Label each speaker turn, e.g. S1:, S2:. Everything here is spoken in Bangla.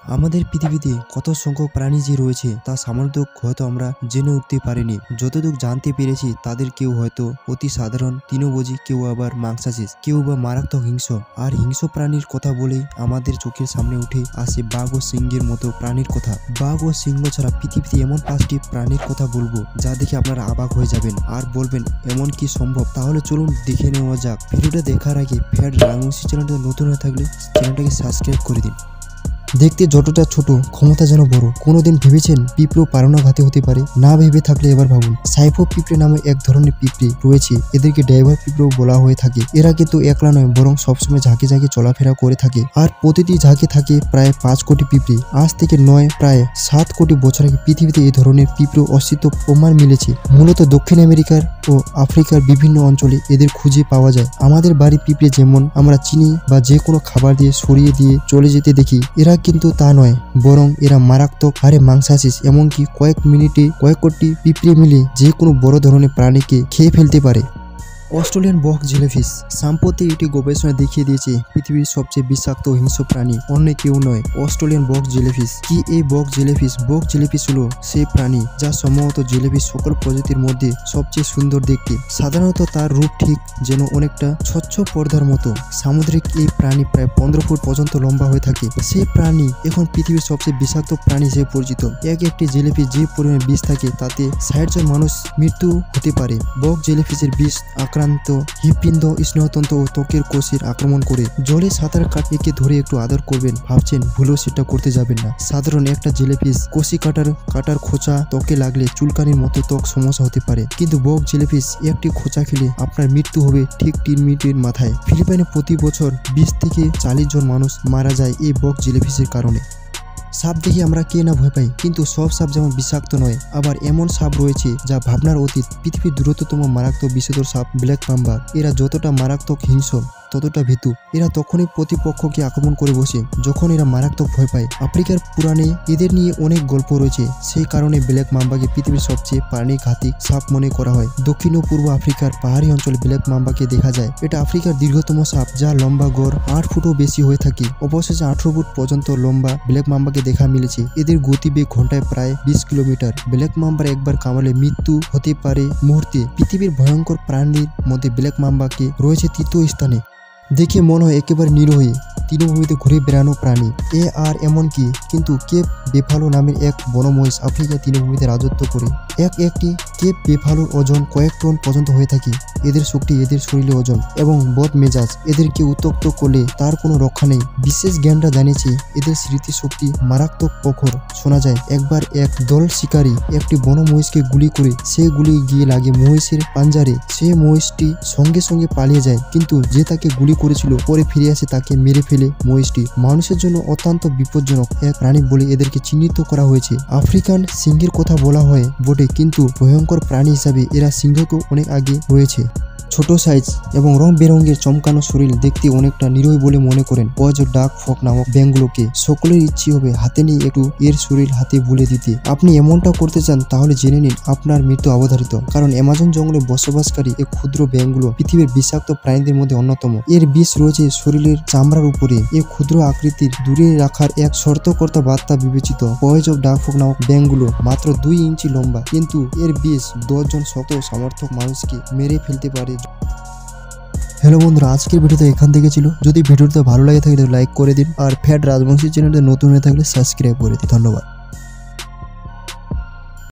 S1: আমাদের পৃথিবীতে কত সংখ্যক প্রাণী যে রয়েছে তা সামান্য হয়তো আমরা জেনে উঠতে পারিনি। যতটুকু জানতে পেরেছি তাদের কেউ হয়তো অতি সাধারণ তৃণভোজী, কেউ আবার মাংসাশী, কেউ বা মারাত্মক হিংস্র। আর হিংস্র প্রাণীর কথা বলেই আমাদের চোখের সামনে উঠে আসে বাঘ ও সিংহের মতো প্রাণীর কথা। বাঘ ও সিংহ ছাড়া পৃথিবীতে এমন 5টি প্রাণীর কথা বলবো যা দেখে আপনারা অবাক হয়ে যাবেন আর বলবেন এমন কি সম্ভব। তাহলে চলুন দেখে নেওয়া যাক। ভিডিওটা দেখার আগে ফ্যাট রাজবংশী চ্যানেলটা নতুন হয়ে থাকলে চ্যানেলটাকে সাবস্ক্রাইব করে দিন। দেখতে যতটা ছোট, ক্ষমতা যেন বড়। কোনোদিন ভেবেছেন পিঁপড়ে পারনাঘাতী হতে পারে? না ভেবে থাকলে এবার ভাবুন। সাইফো পিঁপড়ে নামে এক ধরনের পিঁপড়ে রয়েছে, এদেরকে ড্রাইভার পিঁপড়েও বলা হয়ে থাকে। এরা কিন্তু একলা নয়, বরং সবসময় ঝাঁকে ঝাঁকে চলাফেরা করে থাকে। আর প্রতিটি ঝাঁকে থাকে প্রায় 5 কোটি পিঁপড়ে। আজ থেকে নয়, প্রায় 7 কোটি বছর আগে পৃথিবীতে এই ধরনের পিঁপড়ে অস্তিত্ব প্রমাণ মিলেছে। মূলত দক্ষিণ আমেরিকার ও আফ্রিকার বিভিন্ন অঞ্চলে এদের খুঁজে পাওয়া যায়। আমাদের বাড়ির পিঁপড়ে যেমন আমরা চিনি বা যে কোনো খাবার দিয়ে সরিয়ে দিয়ে চলে যেতে দেখি, এরা কিন্তু তা নয়, বরং এরা মারাত্মক হারে মাংসাশী। এমনকি কয়েক মিনিটে কয়েক কোটি পিঁপড়ে মিলে যে কোনো বড় ধরনের প্রাণীকে খেয়ে ফেলতে পারে। অস্ট্রেলিয়ান বক জেলিফিশ। সম্প্রতি এটি গবেষণা দেখিয়ে দিয়েছে পৃথিবীর সবচেয়ে বিষাক্ত হিংস্র প্রাণী অন্য কেউ নয়, অস্ট্রেলিয়ান বক জেলিফিশ। কি এই বক জেলিফিশ? বক জেলিফিশ হলো সেই প্রাণী যা সম্ভবত জেলিফিশ সকল প্রজাতির মধ্যে সবচেয়ে সুন্দর দেখতে। সাধারণত তার রূপ ঠিক যেন অনেকটা স্বচ্ছ পর্দার মতো। সামুদ্রিক এই প্রাণী প্রায় 15 ফুট পর্যন্ত লম্বা হয়ে থাকে। সেই প্রাণী এখন পৃথিবীর সবচেয়ে বিষাক্ত প্রাণী হিসেবে পরিচিত। একটি জেলিফিশ যে পরিমাণ বিষ থাকে তাতে 60 জন মানুষ মৃত্যু হতে পারে। বক জেলিফিশের বিষ আক্রান্ত হৃৎপিণ্ড, স্নেহতন্ত্র ও ত্বকের কোষের আক্রমণ করে। জলে সাঁতার একে ধরে একটু আদর করবেন ভাবছেন, ভুলেও সেটা করতে যাবেন না। সাধারণ একটা জেলিফিশ কষি কাটার খোঁচা ত্বকে লাগলে চুলকানির মতো ত্বক সমস্যা হতে পারে, কিন্তু বক জেলিফিশ একটি খোঁচা খেলে আপনার মৃত্যু হবে ঠিক 3 মিনিটের মাথায়। ফিলিপাইনে প্রতি বছর 20 থেকে 40 জন মানুষ মারা যায় এই বক জেলিফিশের কারণে। সাপ দেখে আমরা কে না ভয় পাই, কিন্তু সব সাপ যেমন বিষাক্ত নয়। আবার এমন সাপ রয়েছে যা ভাবনার অতীত। পৃথিবীর দ্রুততম মারাত্মক বিষধর সাপ ব্ল্যাক মাম্বা। এরা যতটা মারাত্মক হিংস্র ততটা ভীতু। এরা তখনই প্রতিপক্ষকে আক্রমণ করে বসে যখন এরা মারাত্মক ভয় পায়। আফ্রিকার পুরাণে এদের নিয়ে অনেক গল্প রয়েছে, সেই কারণে ব্ল্যাক মাম্বাকে পৃথিবীর সবচেয়ে প্রাণঘাতী সাপ মনে করা হয়। দক্ষিণ ও পূর্ব আফ্রিকার পাহাড়ি অঞ্চলে ব্ল্যাক মাম্বাকে দেখা যায়। এটা আফ্রিকার দীর্ঘতম সাপ, যা লম্বা গড় 8 ফুটও বেশি হয়ে থাকে। অবশেষে 18 ফুট পর্যন্ত লম্বা ব্ল্যাক মাম্বাকে দেখা মিলেছে। এদের গতিবেগ ঘন্টায় প্রায় 20 কিলোমিটার। ব্ল্যাক মাম্বার একবার কামড়ে মৃত্যু হতে পারে মুহূর্তে। পৃথিবীর ভয়ঙ্কর প্রাণীর মধ্যে ব্ল্যাক মাম্বাকে রয়েছে 3য় স্থানে। দেখে মনে হয় একেবারে নিরীহ তৃণভূমিতে ঘুরে বেড়ানো প্রাণী। আর এমন কি, কিন্তু কেপ বেফালো নামের এক বড় মহিষ আফ্রিকার তৃণভূমিতে রাজত্ব করে। একটি কেপ বেফালোর ওজন কয়েক টন পর্যন্ত হয়ে থাকে। এদের শক্তি, এদের শরীরে ওজন এবং বদ মেজাজ। এদেরকে উত্তক্ত করলে তার কোনো রক্ষা নেই। বিশেষ জ্ঞানরা জানিয়েছে এদের স্মৃতিশক্তি মারাত্মক প্রখর। শোনা যায় একবার এক দল শিকারী একটি বন মহিষকে গুলি করে সে গুলি গিয়ে লাগে মহিষের পাঞ্জারে। সে মহিষটি সঙ্গে সঙ্গে পালিয়ে যায়, কিন্তু যে তাকে গুলি করেছিল পরে ফিরে আসে তাকে মেরে ফেলে। মহিষটি মানুষের জন্য অত্যন্ত বিপজ্জনক এক প্রাণী বলে এদেরকে চিহ্নিত করা হয়েছে। আফ্রিকান সিংহের কথা বলা হয় বটে, কিন্তু ভয়ঙ্কর প্রাণী হিসাবে এরা সিংহকেও অনেক আগে রয়েছে। ছোট সাইজ এবং রং বেরঙের চমকানো শরীর দেখতে অনেকটা নিরীহ বলে মনে করেন বজ ডাক ফক নামক ব্যাঙগুলোকে। সকলের ইচ্ছে হবে হাতে নিয়ে একটু এর শরীর হাতে ভুলে দিতে। আপনি এমনটা করতে চান তাহলে জেনে নিন আপনার মৃত্যু অবধারিত, কারণ অ্যামাজন জঙ্গলে বসবাসকারী এই ক্ষুদ্র ব্যাঙগুলো পৃথিবীর বিষাক্ত প্রাণীদের মধ্যে অন্যতম। এর বিষ রয়েছে শরীরের চামড়ার উপরে। এই ক্ষুদ্র আকৃতির দূরে রাখার এক সতর্কতা বার্তা বিবেচিত। বয়েজ অফ ডাক ফক নামক ব্যাঙগুলো মাত্র 2 ইঞ্চি লম্বা, কিন্তু এর বিষ 10 জন শক্ত সমর্থক মানুষকে মেরে ফেলতে পারে। হ্যালো বন্ধুরা, আজকের ভিডিওটা এখান থেকে ছিল। যদি ভিডিওটা ভালো লাগে থাকে তাহলে লাইক করে দিন, আর ফ্যাট রাজবংশী চ্যানেলটা নতুন হয়ে থাকলে সাবস্ক্রাইব করে দিন। ধন্যবাদ।